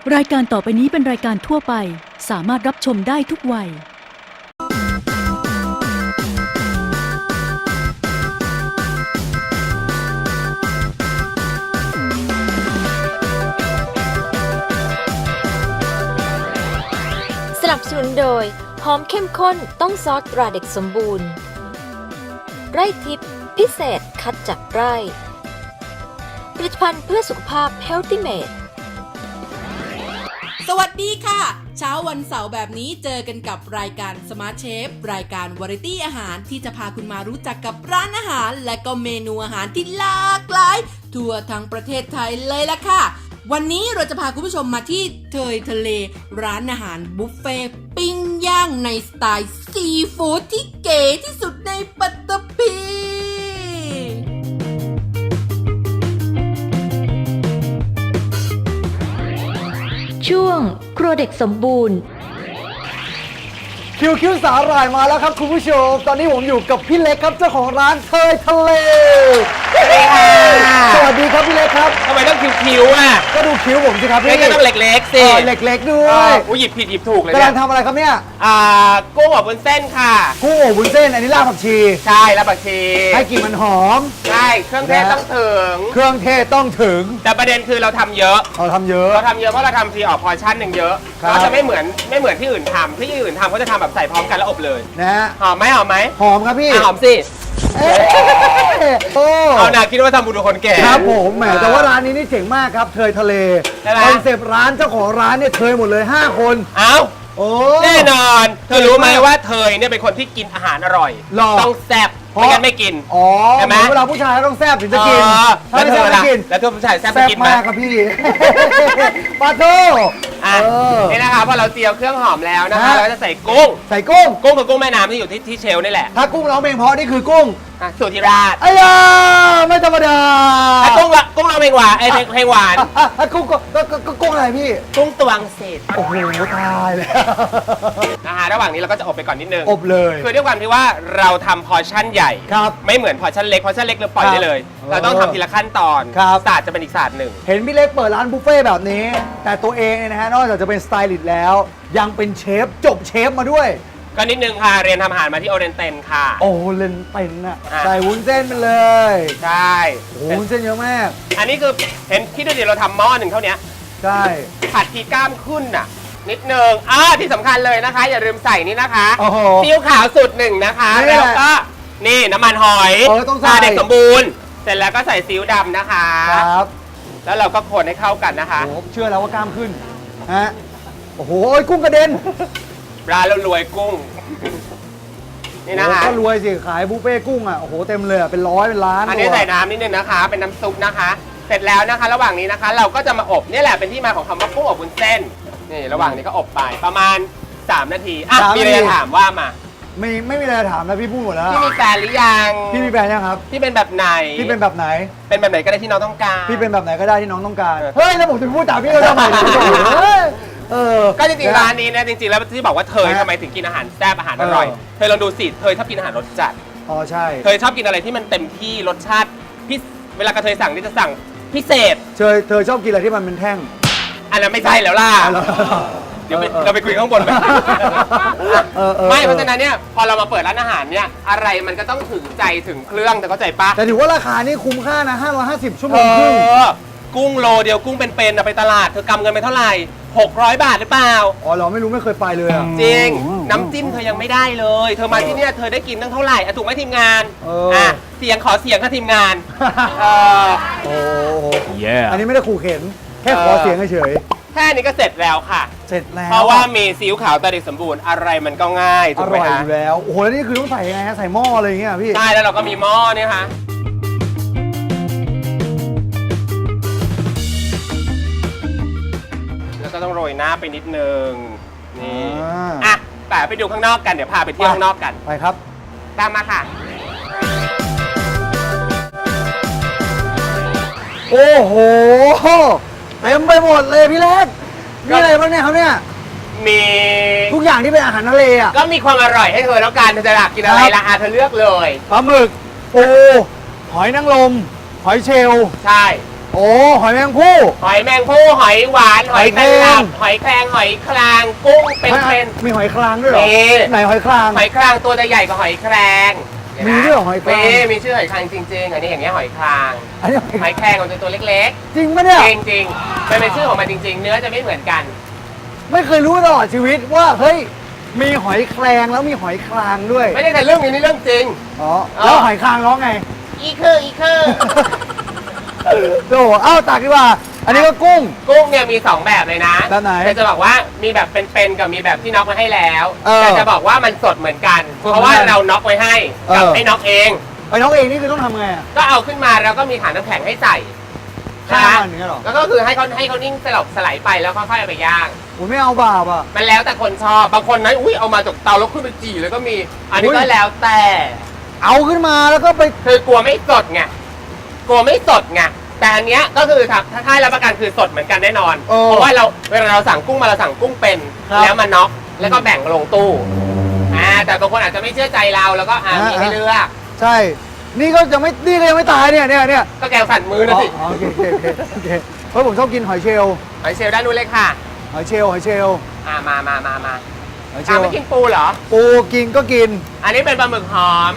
รายการต่อไปนี้เป็นรายการทั่วไปสามารถรับชมได้ทุกวัยสนับสนุนโดยหอมเข้มข้นต้องซอสตราเด็กสมบูรณ์ไร่ทิพย์พิเศษคัดจากไร่ผลิตภัณฑ์เพื่อสุขภาพ Healthy Made สวัสดีค่ะเช้าวันเสาร์แบบนี้เจอกันกับรายการ Smart Chef รายการวาไรตี้อาหารที่จะพาคุณมารู้จักกับร้านอาหารและก็เมนูอาหารที่หลากหลายทั่วทั้งประเทศไทยเลยล่ะค่ะวันนี้เราจะพาคุณผู้ชมมาที่เทยทะเลร้านอาหารบุฟเฟ่ปิ้งย่างในสไตล์ซีฟู้ดที่เก๋ที่สุดในปัตตภีช่วงครัวเด็กสมบูรณ์คิวสาหร่ายมาแล้วครับคุณผู้ชมตอนนี้ผมอยู่กับพี่เล็กครับเจ้าของร้านเทยทะเลสวัสดีครับพี่เล็กครับ ทำไมต้องคิ้วอ่ะ ก็ดูคิ้วผมสิครับพี่ ก็ต้องเล็กๆสิ เล็กๆด้วย กูหยิบผิดหยิบถูกเลย กำ เนี่ ลั ย งทำอะไรครับเนี่ย กุ้งอบวุ้นเส้นค่ะ กุ้งอบวุ้นเส้นอันนี้รากผักชี ใช่แล้วผักชี ให้กลิ่นมันหอม ใช่เครื่องเทศต้องถึง เครื่องเทศต้องถึง แต่ประเด็นคือเราทำเยอะ เราทำเยอะ เราทำเยอะเพราะเราทำทีออกพอร์ชั่นหนึ่งเยอะ ครับ เราจะไม่เหมือนที่อื่นทำที่อื่นทำเขาจะทำแบบใส่พร้อมกันแล้วอบเลย นะฮะ หอมไหมหอมไหม หอมครับพี่ หอมสิ เอ๊ะโอ้ เอานะคิดว่าทำบุญกับคนแก่ ครับผมแหมแต่ว่าร้านนี้นี่เจ๋งมากครับเทยทะเล ใช่ไหม คอนเซปต์ร้านเจ้าของร้านเนี่ยเทยหมดเลย5 คน เอ้า โอ้ แน่นอนเธอรู้ไหมว่าเธอเนี่ยเป็นคนที่กินอาหารอร่อย หรอ ต้องแซ่บไม่งั้นไม่กิน อ๋อ ใช่ไหม เหมือนเวลาผู้ชายเขาต้องแซ่บถึงจะกินถ้า แล้ว ไม่ เธ แซ่ อบ เว ไม่ ลา กิน แล้วเธอผู้ชายแซ่บไป แซ่บ กินไหม มากครับพี่ ปาโท อ่ะ เออ นี่นะคะพอเราเจียวเครื่องหอมแล้วนะคะ ฮะ เราก็จะใส่กุ้ง ใส่กุ้ง กุ้งคือกุ้งแม่น้ำที่อยู่ที่เชลนี่แหละ ถ้ากุ้งร้องเพลงเพราะนี่คือกุ้ง อ่ะสุธิราช ไอ้ยาไม่ธรรมดา ถ้ากุ้งร้องเพลงหวานเพลงหวาน ถ้ากุ้งก็กุ้งอะไรพี่ กุ้งตวงเศษ โอ้โหตายแล้ว นะคะระหว่างนี้เราก็จะอบไปก่อนนิดนึง อบเลย คือด้วยความที่ว่าเราทำพอร์ชั่นใหญ่ ครับ ไม่เหมือนพอร์ชั่นเล็กพอร์ชั่นเล็กเราปล่อยได้เลย ครับ เราต้องทำทีละขั้นตอน ครับ ศาสตร์จะเป็นอีกศาสตร์หนึ่ง เห็นพี่เล็กเปิดร้านบุฟเฟ่ต์แบบนี้ แต่ตัวเองเนี่ยนะฮะนอกจากจะเป็นสไตลิสต์แล้ว ยังเป็นเชฟจบเชฟมาด้วย ก็นิดนึงค่ะเรียนทำอาหารมาที่โอเรนเตนค่ะ โอ้เลนเป็นอะ อ่ะ ใส่วุ้นเส้นไปเลย ใช่ โอ้วุ้นเส้นเยอะมาก อันนี้คือเห็นคิดดูดิเราทำหม้อหนึ่งเท่านี้ ใช่ ผัดทีกล้ามขึ้นน่ะ นิดนึงที่สำคัญเลยนะคะ อย่าลืมใส่นี่นะคะ โอ้โห ซีอิ๊วขาวสูตรหนึ่งนะคะ นี่แหละ แล้วก็นี่น้ำมันหอย ต้องใส่ ตาเด็กสมบูรณ์ เสร็จแล้วก็ใส่ซีอิ๊วดำนะคะ ครับ แล้วเราก็คนให้เข้ากันนะคะ โอ้เชื่อแล้วว่ากล้ามขึ้นฮะโอ้โหกุ้งกระเด็น ร้านเรารวยกุ้ง นี่นะคะ โอ้ก็รวยสิขายบุฟเฟ่ต์กุ้งอ่ะโอ้โหเต็มเลยอะเป็นร้อยเป็นล้าน อันนี้ ตัว ใส่น้ำนิดนึงนะคะ เป็นน้ำซุปนะคะ เสร็จแล้วนะคะ ระหว่างนี้นะคะ เราก็จะมาอบนี่แหละเป็นที่มาของคำว่ากุ้งอบวุ้นเส้นนี่ระหว่างนี้ก็อบไปประมาณ 3 นาทีมีอะไรจะถามว่ามา ไม่มีอะไรจะถามนะพี่พูดหมดแล้ว พี่มีแฟนหรือยัง พี่มีแฟนยังครับ พี่เป็นแบบไหน พี่เป็นแบบไหน เป็นแบบไหนก็ได้ที่น้องต้องการ พี่เป็นแบบไหนก็ได้ที่น้องต้องการ เออ เฮ้ยแล้วผมจะไปพูดตามพี่เขาทำไมเนี่ยเออ ก็จริงๆร้านนี้นะจริงๆแล้วที่บอกว่าเธอทำไมถึงกินอาหารแซ่บอาหารอร่อย เธอลองดูสิเธอชอบกินอาหารรสจัด อ๋อใช่ เธอชอบกินอะไรที่มันเต็มที่รสชาติเวลากระเทยสั่งนี่จะสั่งพิเศษ เธอชอบกินอะไรที่มันเป็นแท่ง อันนั้นไม่ใช่แล้วล่ะ อ๋อเหรอ เดี๋ยวเราไปคุยข้างบนไป ไม่เพราะฉะนั้นเนี่ยพอเรามาเปิดร้านอาหารเนี่ยอะไรมันก็ต้องถึงใจถึงเครื่องแต่เข้าใจปะ แต่ถือว่าราคานี่คุ้มค่านะ550 ชั่วโม เอง ครึ่ง กุ้งโลเดียวกุ้งเป็นๆอะไปตลาดเธอกำเงินไปเท่าไหร่600 บาทหรือเปล่า อ๋อเราไม่รู้ไม่เคยไปเลยอ่ะ จริง น้ำจิ้มเธอยังไม่ได้เลย เธอมาที่เนี่ยเธอได้กินตั้งเท่าไหร่อะถูกไหมทีมงาน เสียงขอเสียงค่ะทีมงานเออ โอ้โหอันนี้ไม่ได้ขู่เข็นแค่ขอเสียงเฉย แค่นี้ก็เสร็จแล้วค่ะ ๆเสร็จแล้ว เพราะว่ามีซีอิ๊วขาวตาเด็กสมบูรณ์อะไรมันก็ง่าย อ ถูกไหม ร่อยอ คะ ยู่แล้วโอ้โหแล้วนี่คือต้องใส่ยังไงฮะใส่หม้ออะไรอย่างเงี้ยพี่ ใช่แล้วเราก็มีหม้อเนี่ยค่ะแล้วก็ต้องโรยหน้าไปนิดนึงนี่แต่ไปดูข้างนอกกันเดี๋ยวพาไปเที่ยวข้างนอกกัน ไปครับ ตามมาค่ะ โอ้โหเต็มไปหมดเลยพี่เล็กนี่อะไรบ้างเนี่ยเขาเนี่ย มี ทุกอย่างที่เป็นอาหารทะเลอ่ะ ก็มีความอร่อยให้เธอแล้วกันเธอจะอยากกินอะไรล่ะเธอเลือกเลย ปลาหมึกปูหอยนางรมหอยเชลล์ ใช่ โอ้ โอ้หอยแมงผู้ หอยแมงภู่หอยหวานหอยตลับหอยแครงหอยคลางกุ้งเป็น มีหอยคลางด้วยเหรอ มี ไหนหอยคลาง หอยคลางตัวจะใหญ่กว่าหอยแครง มีด้วยเหรอหอยคลาง มีชื่อหอยคลางจริงๆอันนี้อย่างเงี้ยหอยคลาง อันนี้ หอยแครงมันจะตัวเล็ก จริงปะเนี่ย ๆจริงๆมันเป็นชื่อของมันจริงๆ เนื้อจะไม่เหมือนกัน ไม่เคยรู้ตลอดชีวิตว่าเฮ้ยมีหอยแครงแล้วมีหอยคลางด้วย ไม่ได้แต่เรื่องนี้นี่เรื่องจริง อ๋อแล้วหอยคลางร้องไง อีคือ โอ้เอ้าตักดีกว่า อันนี้ก็กุ้ง กุ้งเนี่ยมี2แบบเลยนะ แบบไหน แต่จะบอกว่ามีแบบเป็นๆกับมีแบบที่น็อกมาให้แล้ว เออ แต่จะบอกว่ามันสดเหมือนกัน สดเหมือนกัน เพราะว่าเราน็อกไว้ให้กับ เออ ให้น็อกเอง ไอ้น้องเองนี่คือต้องทำไงอ่ะ ก็เอาขึ้นมาแล้วก็มีถังน้ำแข็งให้ใส่ ข้า นะ มันอย่างเงี้ยเหรอ แล้วก็คือให้เขานิ่งสลายไปแล้วค่อยๆเอาไปย่าง ผมไม่เอาบาปอ่ะ มันแล้วแต่คนชอบบางคนนะอุ้ยเอามาจากเตาแล้วขึ้นไปจี่แล้วก็มี อันนี้ อุ๊ ก็ ย แล้วแต่ เอาขึ้นมาแล้วก็ไป คือกลัวไม่สดไงกลัวไม่สดไงแต่อันเนี้ยก็คือถ้าให้รับประกันคือสดเหมือนกันแน่นอน เออ เพราะว่าเวลาเราสั่งกุ้งมาเราสั่งกุ้งเป็น ครับ แล้วมาน็อกแล้วก็แบ่งลงตู้แต่บางคนอาจจะไม่เชื่อใจเราแล้วก็มีให้เลือก ใช่ นี่ก็ยังไม่ตายเนี่ย ก็แกงสั่นมือนะสิ อ๋อโอเคเพราะผมชอบกินหอยเชลล์ หอยเชลล์ด้านนู้นเลยค่ะ หอยเชลล์ มา หอยเชล ไม่ ล์ กินปูเหรอ ปูกินก็กิน อันนี้เป็นปลาหมึกหอม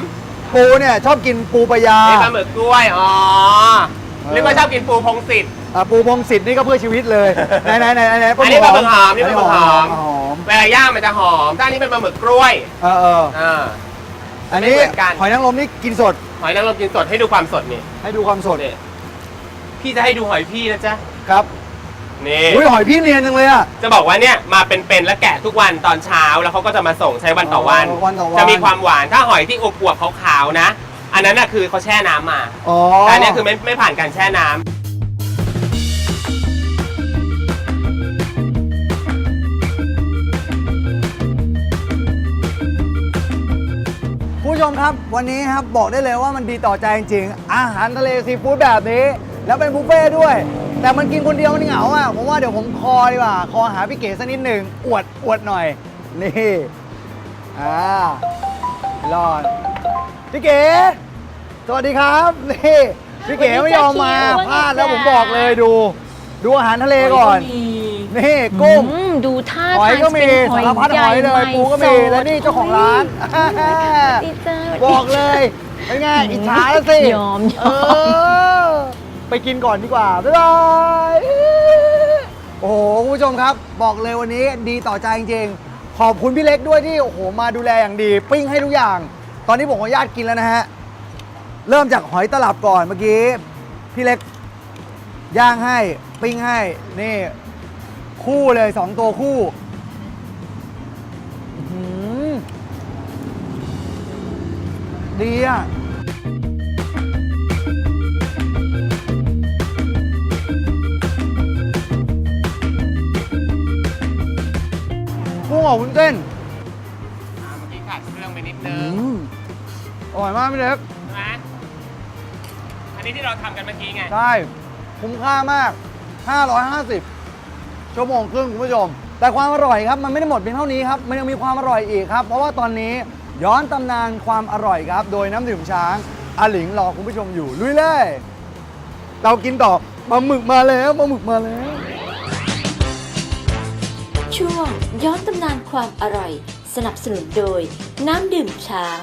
ปูเนี่ยชอบกินปูปลายา นี่ปลาหมึกกล้วยอ๋อหรือว่าชอบกินปูพงศิษฐ์ ปูพงศิษฐ์นี่ก็เพื่อชีวิตเลยไหน อันนี้ปลาหมึกหอมนี่ปลาหมึกหอม หอม เวลาย่างมันจะหอมถ้าอันนี้เป็นปลาหมึกกล้วย เออ อันนี้ ไม่เหมือนกัน หอยนางรมนี่กินสด หอยนางรมกินสดให้ดูความสดนี่ ให้ดูความสด นี่พี่จะให้ดูหอยพี่นะจ๊ะ ครับ นี่ อุ้ยหอยพี่เนียนจังเลยอ่ะ จะบอกว่าเนี่ยมาเป็นๆแล้วแกะทุกวันตอนเช้าแล้วเขาก็จะมาส่งใช้วันต่อวัน วันต่อวัน จะมีความหวานถ้าหอยที่อวบๆขาวๆนะ อันนั้นน่ะคือเขาแช่น้ำมา อ๋อ แต่อันเนี้ยคือไม่ผ่านการแช่น้ำ คุณผู้ชมครับวันนี้ครับบอกได้เลยว่ามันดีต่อใจจริงๆอาหารทะเลซีฟู้ดแบบนี้ แล้วเป็นบุฟเฟ่ต์ด้วย แต่มันกินคนเดียวมันเหงาอ่ะผมว่าเดี๋ยวผมคอดีกว่าคอหาพี่เก๋สักนิดหนึ่งอวดหน่อย นี่รอดพี่เก๋สวัสดีครับนี่พี่เก๋ไม่ยอมมาพลาดแล้วผมบอกเลยดูอาหารทะเลก่อน นี่กุ้ง ดูท่า หอย ทาง ก็ จะ มี เป็นหอย สารพัด ให ห ญ่ อยเลย ใหม่ ปูก็มี สด และนี่เจ้าของร้าน ดีจ้า บอกเลยเป็นไงอิจฉาแล้วสิ ยอม เออไปกินก่อนดีกว่า บ๊ายบาย โอ้โหคุณผู้ชมครับ บอกเลยวันนี้ดีต่อใจจริงๆ ขอบคุณพี่เล็กด้วยที่โอ้โหมาดูแลอย่างดี ปิ้งให้ทุกอย่าง ตอนนี้ผมขออนุญาตกินแล้วนะฮะ เริ่มจากหอยตลับก่อนเมื่อกี้ พี่เล็กย่างให้ปิ้งให้นี่ คู่เลย2ตัวคู่อื้อหือดีอ่ะกุ้งอบวุ้นเส้น เมื่อกี้ขาดเครื่องไปนิดนึ อื ง มอร่อยมากพี่เล็ก ใช่ไหมอันนี้ที่เราทำกันเมื่อกี้ไง ใช่คุ้มค่ามาก 550 ชั่วโมงครึ่งคุณผู้ชม แต่ความอร่อยครับ มันไม่ได้หมดเพียงเท่านี้ครับ มันยังมีความอร่อยอีกครับ เพราะว่าตอนนี้ย้อนตำนานความอร่อยครับ โดยน้ำดื่มช้างอาหลิงรอคุณผู้ชมอยู่ลุยเลย เรากินต่อปลาหมึกมาแล้วปลาหมึกมาแล้ว ช่วงย้อนตำนานความอร่อย สนับสนุนโดยน้ำดื่มช้าง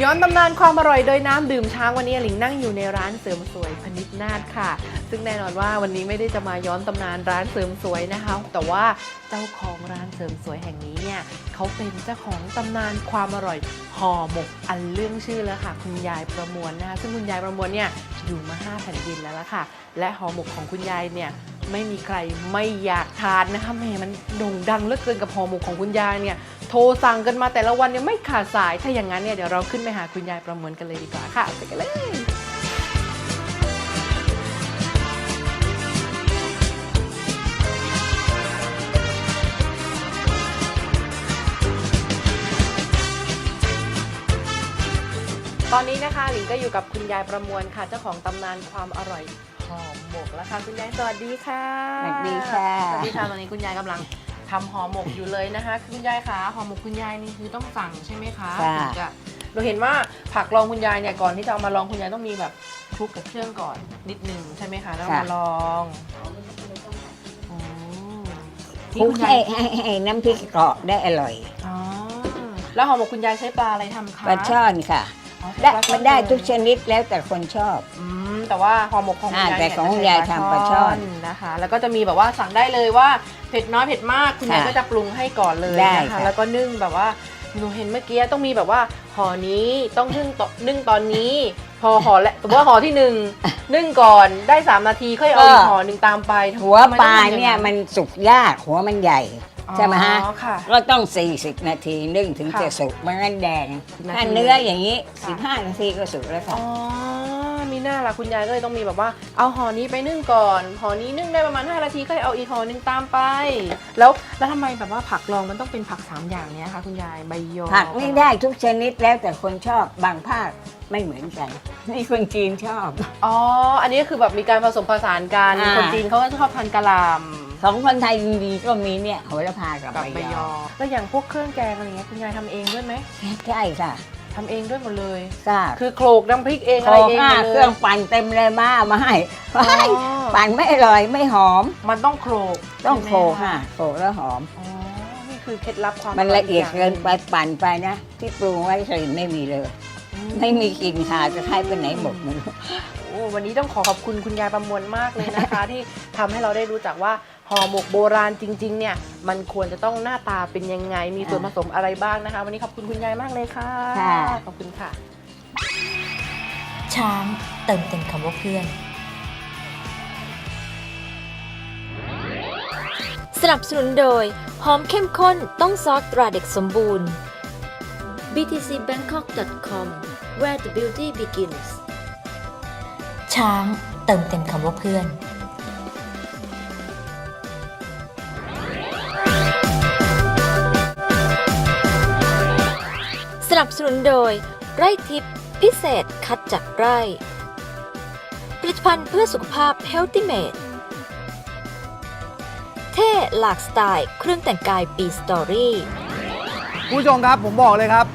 ย้อนตำนานความอร่อยโดยน้ำดื่มช้างวันนี้หลิงนั่งอยู่ในร้านเสริมสวยพนิชนาถค่ะ ซึ่งแน่นอนว่าวันนี้ไม่ได้จะมาย้อนตำนานร้านเสริมสวยนะคะ แต่ว่าเจ้าของร้านเสริมสวยแห่งนี้เนี่ยเขาเป็นเจ้าของตำนานความอร่อยห่อหมกอันเรื่องชื่อแล้วค่ะ คุณยายประมวลนะคะซึ่งคุณยายประมวลเนี่ยอยู่มา5 แผ่นดินแล้วล่ะค่ะและห่อหมกของคุณยายเนี่ยไม่มีใครไม่อยากทานนะคะแหมมันโด่งดังเหลือเกินกับห่อหมกของคุณยายเนี่ยโทรสั่งกันมาแต่ละวันเนี่ยไม่ขาดสายถ้าอย่างนั้นเนี่ยเดี๋ยวเราขึ้นไปหาคุณยายประมวลกันเลยดีกว่าค่ะไปกันเลย ตอนนี้นะคะหลิงก็อยู่กับคุณยายประมวลค่ะเจ้าของตำนานความอร่อยห่อหมกแล้วค่ะคุณยายสวัสดีค่ะ สวัสดีค่ะ สวัสดีค่ะตอนนี้คุณยายกำลังทำห่อหมกอยู่เลยนะคะคุณยายคะห่อหมกคุณยายนี่คือต้องสั่งใช่ไหมคะ ค่ะ ถึงจะ เราเห็นว่าผักรองคุณยายเนี่ยก่อนที่จะเอามาลองคุณยายต้องมีแบบคลุกกับเครื่องก่อนนิดนึงใช่ไหมคะแล้วมาลองอ๋อ คลุกให้น้ำพริกเกาะได้อร่อย อ๋อแล้วห่อหมกคุณยายใช้ปลาอะไรทำคะ ปลาช่อนค่ะ อ๋อใช้ ได้ ปลาช่อ มันได้ทุกชนิดแล้วแต่คนชอบ แต่ว่าห่อหมกของคุณยาย แต่ เนี่ย ของ จะ คุณยาย ใช้ ทำปลาช่อน นะคะ แล้วก็จะมีแบบว่าสั่งได้เลยว่าเผ็ดน้อยเผ็ดมากคุณยาย ค่ะ ก็จะปรุงให้ก่อนเลย ได้ นะคะ ค่ะ แล้วก็นึ่งแบบว่าหนูเห็นเมื่อกี้ต้องมีแบบว่าห่อนี้ต้องนึ่งตอนนี้ พอห่อและสมมติว่าห่อที่หนึ่งนึ่งก่อนได้3 นาทีค่อยเอาอีกห่อหนึ่งตามไป หัว ทำไม ปลา ต้องทำอาง เนี่ยมันสุกยากหัวมันใหญ่ ใช่ไหมฮะ อ๋อค่ะ ก็ต้อง 40 นาทีนึ่งถึง ค่ะ จะสุกไม่งั้นแดง นาที ถ้าเนื้ออย่างนี้ ค่ะ 15 นาทีก็สุกแล้วค่ะ อ๋อมีหน้าล่ะคุณยายก็เลยต้องมีแบบว่าเอาห่อนี้ไปนึ่งก่อนห่อนี้นึ่งได้ประมาณ5 นาทีก็เอาอีกห่อนึงตามไป แล้วทำไมแบบว่าผักรองมันต้องเป็นผัก3 อย่างเนี้ยคะคุณยายใบยอ ผักนี่ได้ทุกชนิดแล้วแต่คนชอบบางภาคไม่เหมือนกันนี่คนจีนชอบ อ๋ออันนี้คือแบบมีการผสมผสานกัน อ่า คนจีนเขาก็ชอบทานกะหล่ำ ของคนไทยดีๆก็มีเนี่ยโหระพากับ กับ ใบ ใบ ย ย อ อแล้วอย่างพวกเครื่องแกงอะไรเงี้ยคุณยายทำเองด้วยไหม ใช่ค่ะ ทำเองด้วยหมดเลย ทราบ คือโขลกน้ำพริกเอง โค อะไร รง เอง หน้า หมด เค เล รื่อย งปั่นเต็มเลยมาให้ อ๋อ ปั่นไม่อร่อยไม่หอม มันต้องโขลก ต้องโขลก ใช่ไหม ค่ะโขลกแล้วหอม อ๋อนี่คือเคล็ดลับความ มันละเอียด ร่ เกินไป างหง ปั่นไปนะ ที่ปรุงไว้กลิ่นไม่มีเลย ไม่มีกลิ่นค่ะจะให้ไปไหนหมดไม่รู้ โอ้วันนี้ต้องขอบคุณคุณยายประมวลมากเลยนะคะ ที่ทำให้เราได้รู้จักว่าห่อหมกโบราณจริง ๆ เนี่ย มันควรจะต้องหน้าตาเป็นยังไง มีส่วนผสมอะไรบ้างนะคะ วันนี้ขอบคุณคุณยายมากเลยค่ะ ค่ะ ขอบคุณค่ะ ช้างเติมเต็มคำว่าเพื่อน สนับสนุนโดยหอมเข้มข้นต้องซอสตราเด็กสมบูรณ์ btcbangkok.com where the beauty begins ช้างเติมเต็มคำว่าเพื่อน สนับสนุนโดยไร่ทิพย์พิเศษคัดจากไร่ผลิตภัณฑ์เพื่อสุขภาพ Healthy Made เท่หลากสไตล์เครื่องแต่งกายปีสตอรี่ คุณผู้ชมครับผมบอกเลยครับ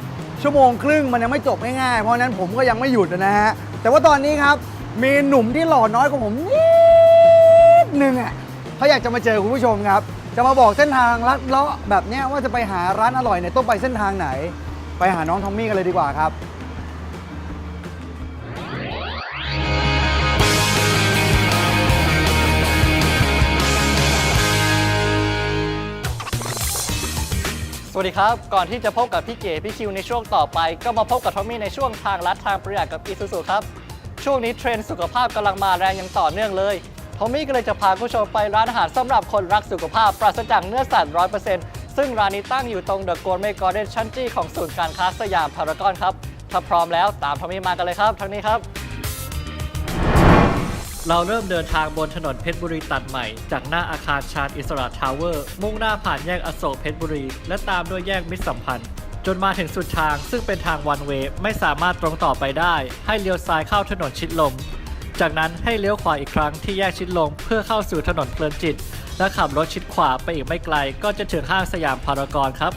ชั่วโมงครึ่งมันยังไม่จบง่ายๆเพราะฉะนั้นผมก็ยังไม่หยุดนะฮะแต่ว่าตอนนี้ครับมีหนุ่มที่หล่อน้อยกว่าผมนิดนึงอ่ะเขาอยากจะมาเจอคุณผู้ชมครับ จะมาบอกเส้นทางลัดเลาะแบบเนี้ยว่าจะไปหาร้านอร่อยเนี่ยต้องไปเส้นทางไหน ไปหาน้องทอมมี่กันเลยดีกว่าครับ สวัสดีครับ ก่อนที่จะพบกับพี่เก๋พี่คิวในช่วงต่อไป ก็มาพบกับทอมมี่ในช่วงทางลัดทางประหยัดกับอีซูซูครับ ช่วงนี้เทรนด์สุขภาพกำลังมาแรงอย่างต่อเนื่องเลยทอมมี่ก็เลยจะพาผู้ชมไปร้านอาหารสำหรับคนรักสุขภาพปราศจากเนื้อสัตว์ 100% ซึ่งร้านนี้ตั้งอยู่ตรงเดอะโกลเมกอร์เดนชั้นจีของศูนย์การค้าสยามพารากอนครับ ถ้าพร้อมแล้วตามทอมมี่มากันเลยครับทางนี้ครับ เราเริ่มเดินทางบนถนนเพชรบุรีตัดใหม่จากหน้าอาคารชาญอิสระทาวเวอร์มุ่งหน้าผ่านแยกอโศกเพชรบุรีและตามด้วยแยกมิตรสัมพันธ์จนมาถึงสุดทางซึ่งเป็นทางวันเวย์ไม่สามารถตรงต่อไปได้ให้เลี้ยวซ้ายเข้าถนนชิดลมจากนั้นให้เลี้ยวขวาอีกครั้งที่แยกชิดลมเพื่อเข้าสู่ถนนเพลินจิตและขับรถชิดขวาไปอีกไม่ไกลก็จะถึงห้างสยามพารากอนครับ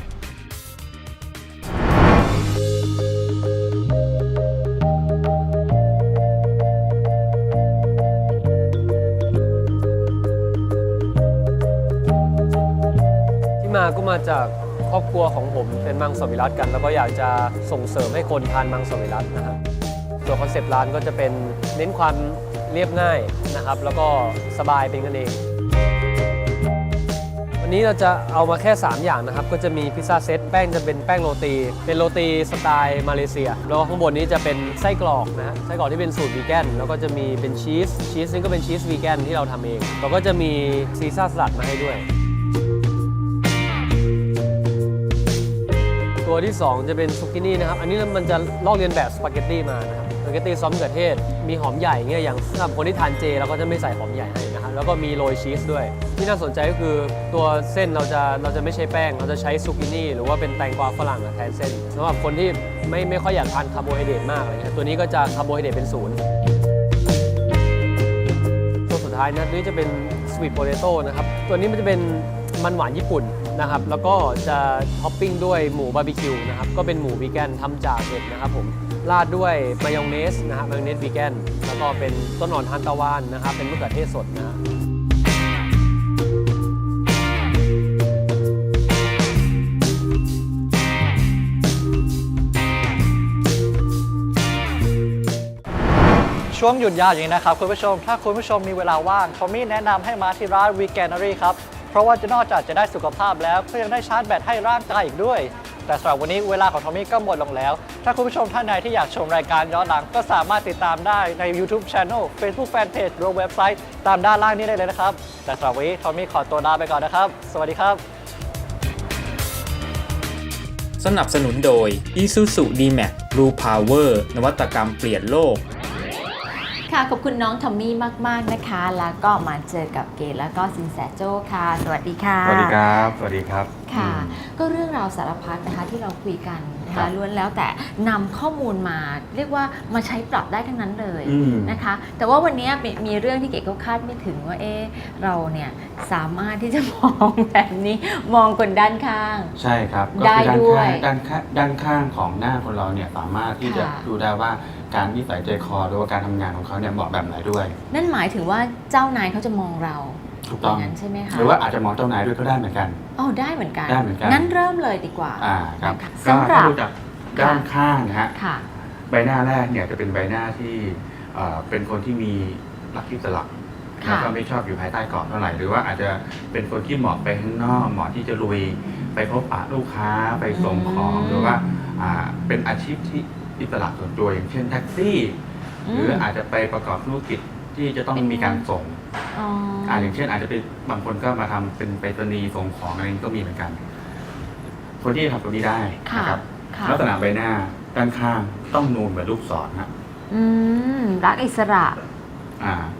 ที่มาก็มาจากครอบครัวของผมเป็นมังสวิรัติกัน แล้วก็อยากจะส่งเสริมให้คนทานมังสวิรัตินะครับตัวคอนเซปต์ร้านก็จะเป็นเน้นความเรียบง่ายนะครับแล้วก็สบายเป็นกันเองวันนี้เราจะเอามาแค่ 3 อย่างนะครับก็จะมีพิซซ่าเซตแป้งจะเป็นแป้งโรตีเป็นโรตีสไตล์มาเลเซียแล้วก็ข้างบนนี้จะเป็นไส้กรอกนะฮะไส้กรอกที่เป็นสูตรวีแกนแล้วก็จะมีเป็นชีสนี่ก็เป็นชีสวีแกนที่เราทำเองแล้วก็จะมีซีซ่าสลัดมาให้ด้วยตัวที่ 2 จะเป็นซุกินี่นะครับอันนี้มันจะลอกเลียนแบบสปาเกตตี้มานะครับสปาเกตตี้ซอสมะเขือเทศมีหอมใหญ่เงี้ยอย่างสำหรับคนที่ทานเจเราก็จะไม่ใส่หอมใหญ่ให้นะครับแล้วก็มีโรยชีสด้วยที่น่าสนใจก็คือตัวเส้นเราจะไม่ใช้แป้งเราจะใช้ซุกินี่หรือว่าเป็นแตงกวาฝรั่งแทนเส้นสำหรับคนที่ไม่ค่อยอยากทานคาร์โบไฮเดรตมากอะไรเงี้ยตัวนี้ก็จะคาร์โบไฮเดรตเป็น0ตัวสุดท้ายนะนี่จะเป็นสวีทโพเตโต้นะครับตัวนี้มันจะเป็นมันหวานญี่ปุ่น นะครับแล้วก็จะท็อปปิ้งด้วยหมูบาร์บีคิวนะครับก็เป็นหมูวีแกนทำจากเห็ดนะครับผมราดด้วยมายองเนสนะฮะมายองเนสวีแกนแล้วก็เป็นต้นอ่อนทานตะวันนะครับเป็นมะเขือเทศสดนะฮะ ช่วงหยุดยาวอย่างนี้นะครับคุณผู้ชมถ้าคุณผู้ชมมีเวลาว่างทอมมี่แนะนำให้มาที่ร้าน Veganery ครับเพราะว่าจะนอกจากจะได้สุขภาพแล้วก็ยังได้ชาร์จแบตให้ร่างกายอีกด้วยแต่สำหรับวันนี้เวลาของทอมมี่ก็หมดลงแล้วถ้าคุณผู้ชมท่านใดที่อยากชมรายการย้อนหลังก็สามารถติดตามได้ใน YouTube Channel Facebook Fanpage หรือเว็บไซต์ตามด้านล่างนี้ได้เลยนะครับแต่สำหรับวันนี้ทอมมี่ขอตัวลาไปก่อนนะครับสวัสดีครับ สนับสนุนโดย Isuzu D-Max Blue Power นวัตกรรมเปลี่ยนโลก ค่ะขอบคุณน้องทอมมี่มากๆนะคะ แล้วก็มาเจอกับเกดแล้วก็สินแสโจ้ค่ะสวัสดีค่ะ สวัสดีครับ สวัสดีครับ ค่ะ ก็เรื่องราวสารพัดนะคะที่เราคุยกันนะ ครั คะ บ ล้วนแล้วแต่นำข้อมูลมาเรียกว่ามาใช้ปรับได้ทั้งนั้นเลย อืม นะคะ แต่ว่าวันนี้มีเรื่องที่เก๋ก็คาดไม่ถึงว่าเราเนี่ยสามารถที่จะมองแบบนี้มองคนด้านข้าง ใช่ครับก็ ได้ คือ ด้วย ด้านข้างของหน้าคนเราเนี่ยสามารถที่จะ ค่ะ ดูได้ว่าการนิสัยใจคอหรือว่าการทำงานของเขาเนี่ยเหมาะแบบไหนด้วย นั่นหมายถึงว่าเจ้านายเขาจะมองเรา ถูกต้อง ย่างนั้นใช่ไหมคะ หรือว่าอาจจะมองเจ้านายด้วยก็ได้เหมือนกัน อ๋อได้เหมือนกัน ได้เหมือนกัน งั้นเริ่มเลยดีกว่า ครับ นะคะ ก็ สำหรับ ถ้าดูจากด้านข้างนะฮะ ค่ะ ใบหน้าแรกเนี่ยจะเป็นใบหน้าที่เป็นคนที่มีลักษณะอิสระ ค่ะ แล้วก็ไม่ชอบอยู่ภายใต้กรอบเท่าไหร่หรือว่าอาจจะเป็นคนที่เหมาะไปข้างนอกเหมาะที่จะลุยไปพบปะลูกค้าไปส่งของหรือว่าเป็นอาชีพที่อิสระส่วนตัวอย่างเช่นแท็กซี่ หรืออาจจะไปประกอบธุรกิจที่จะต้องมีการส่ง อ๋อ อย่างเช่นอาจจะเป็นบางคนก็มาทำเป็นไปรษณีย์ส่งของอะไรนี้ก็มีเหมือนกัน คนที่ทำตรงนี้ได้ ค่ะ นะครับ ค่ะ ลักษณะใบหน้าด้านข้างต้องนูนเหมือนลูกศรฮะ รักอิสระ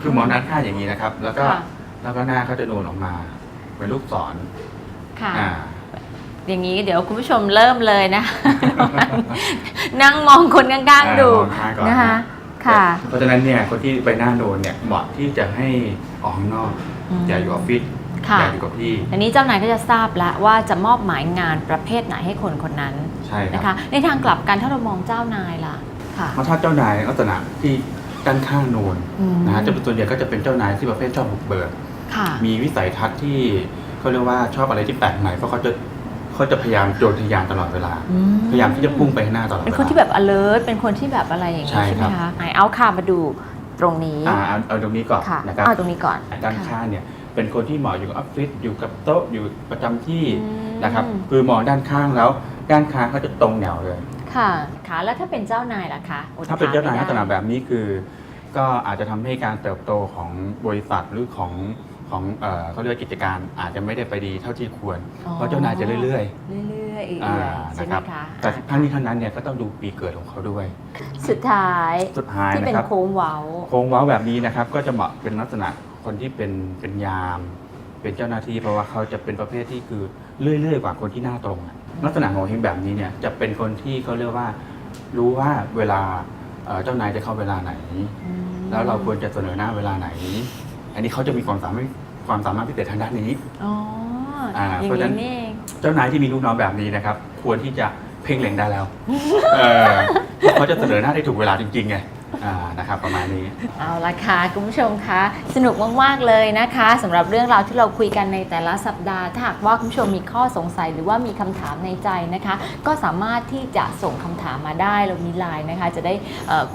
คือหมอนัดข้างอย่างนี้นะครับ แล้วก็ ค่ะ แล้วก็หน้าเขาจะนูนออกมาเหมือนลูกศร ค่ะ อ่า อย่างนี้เดี๋ยวคุณผู้ชมเริ่มเลยนะ นั่งมองคนข้างๆดู มองข้างก่อน นะคะ ค่ะ เพราะฉะนั้นเนี่ยคนที่ใบหน้านูนเนี่ยเหมาะที่จะให้ออกข้างนอก อย่าอยู่ออฟฟิศ ค่ะ อย่าอยู่กับที่ อันนี้เจ้านายก็จะทราบแล้วว่าจะมอบหมายงานประเภทไหนให้คนคนนั้น ใช่ค นะ รั คะ ในทางกลับกันถ้าเรามองเจ้านายล่ะ ค่ะ เพราะถ้าเจ้านายลักษณะที่ด้านข้างนูน อืม นะฮะจะเป็นส่วนใหญ่ก็จะเป็นเจ้านายที่ประเภทชอบบุกเบิก ค่ะ มีวิสัยทัศน์ที่เขาเรียกว่าชอบอะไรที่แปลกใหม่เพราะเขาจะพยายามโจรทะยานตลอดเวลา พยายามที่จะพุ่งไปข้างหน้าตลอดเวลา เป็นคนที่แบบ alert เป็นคนที่แบบอะไรอย่างนี้ ใช่ ใช่ไห ค ม รับ คะไหนเอาค่ะมาดูตรงนี้ เอาตรงนี้ก่อน ค่ะ นะครับ เอาตรงนี้ก่อน ด้าน ค่ะ ข้างเนี่ยเป็นคนที่เหมาะอยู่กับออฟฟิศอยู่กับโต๊ะอยู่ประจำที่ อืม นะครับคือมองด้านข้างแล้วด้านข้างเขาจะตรงแนวเลย ค่ะค่ะแล้วถ้าเป็นเจ้านายล่ะคะโอ้ ถ้าเป็นเจ้านายลักษณะ ไม่ได้ แบบนี้คือ ก็อาจจะทำให้การเติบโตของบริษัทหรือของเขาเรียกว่ากิจการอาจจะไม่ได้ไปดีเท่าที่ควร อ๋อ เพราะเจ้านายจะเรื่อย เรื่อยๆเอื่อยๆใช่ไหม นะครับ คะ แต่ทั้งนี้ทั้งนั้นเนี่ยก็ต้องดูปีเกิดของเขาด้วย สุดท้าย สุดท้าย ที่เป็น นะครับ โค้งเว้า โค้งเว้าแบบนี้นะครับก็จะเหมาะเป็นลักษณะคนที่เป็นยาม เป็นเจ้าหน้าที่เพราะว่าเขาจะเป็นประเภทที่คือเรื่อยๆกว่าคนที่หน้าตรงอะลักษณะของเฮงแบบนี้เนี่ยจะเป็นคนที่เขาเรียกว่ารู้ว่าเวลาเจ้านายจะเข้าเวลาไหน แล้วเราควรจะเสนอหน้าเวลาไหน อันนี้เขาจะมีความสามารถพิเศษทางด้านนี้ อ๋ออย่าง เพราะฉะนั้ นี้ น นี่เอง เจ้านายที่มีลูกน้องแบบนี้นะครับ ควรที่จะเพ่งเล็งได้แล้วเขาจะเสนอหน้าได้ถูกเวลาจริงๆไงนะครับประมาณนี้ เอาละค่ะคุณผู้ชมคะสนุกมากๆเลยนะคะสำหรับเรื่องราวที่เราคุยกันในแต่ละสัปดาห์ถ้าหากว่าคุณผู้ชมมีข้อสงสัยหรือว่ามีคำถามในใจนะคะ ก็สามารถที่จะส่งคำถามมาได้เรามีไลน์นะคะ จะได้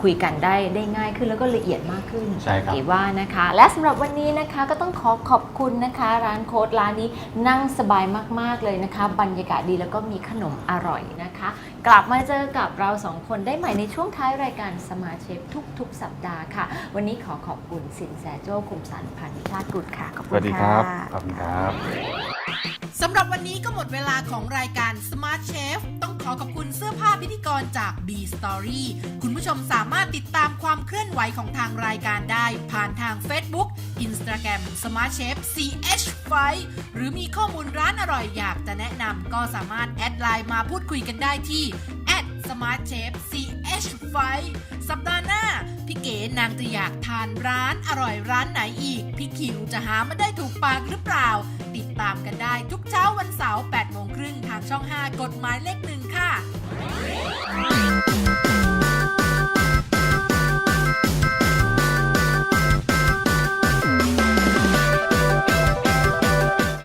คุยกันได้ง่ายขึ้นแล้วก็ละเอียดมากขึ้น ใช่ครับ เก๋ว่านะคะ และสำหรับวันนี้นะคะก็ต้องขอบคุณนะคะ ร้านโค้ดร้านนี้นั่งสบายมากๆเลยนะคะ บรรยากาศดีแล้วก็มีขนมอร่อยนะคะ กลับมาเจอกับเราสองคนได้ใหม่ในช่วงท้ายรายการสมาร์ทเชฟทุกสัปดาห์ค่ะ วันนี้ขอบคุณสินแสโจ้คุมสันพันธ์ชาติกุลค่ะขอบ ส คุณ วัสดีครับ ค่ะ ขอบคุณครับ สำหรับวันนี้ก็หมดเวลาของรายการ Smart Chef ต้องขอบคุณเสื้อผ้าพิธีกรจาก B Story คุณผู้ชมสามารถติดตามความเคลื่อนไหวของทางรายการได้ ผ่านทาง Facebook Instagram Smart Chef CH5 หรือมีข้อมูลร้านอร่อยอยากจะแนะนำก็สามารถแอดไลน์มาพูดคุยกันได้ที่ @SmartChef CH5 สัปดาห์หน้า พี่เก๋นางจะอยากทานร้านอร่อยร้านไหนอีกพี่คิวจะหามาได้ถูกปากหรือเปล่าติดตามกันได้ทุกเช้าวันเสาร์ 8:30 ทางช่อง 5 กฎหมายเลข 1 ค่ะ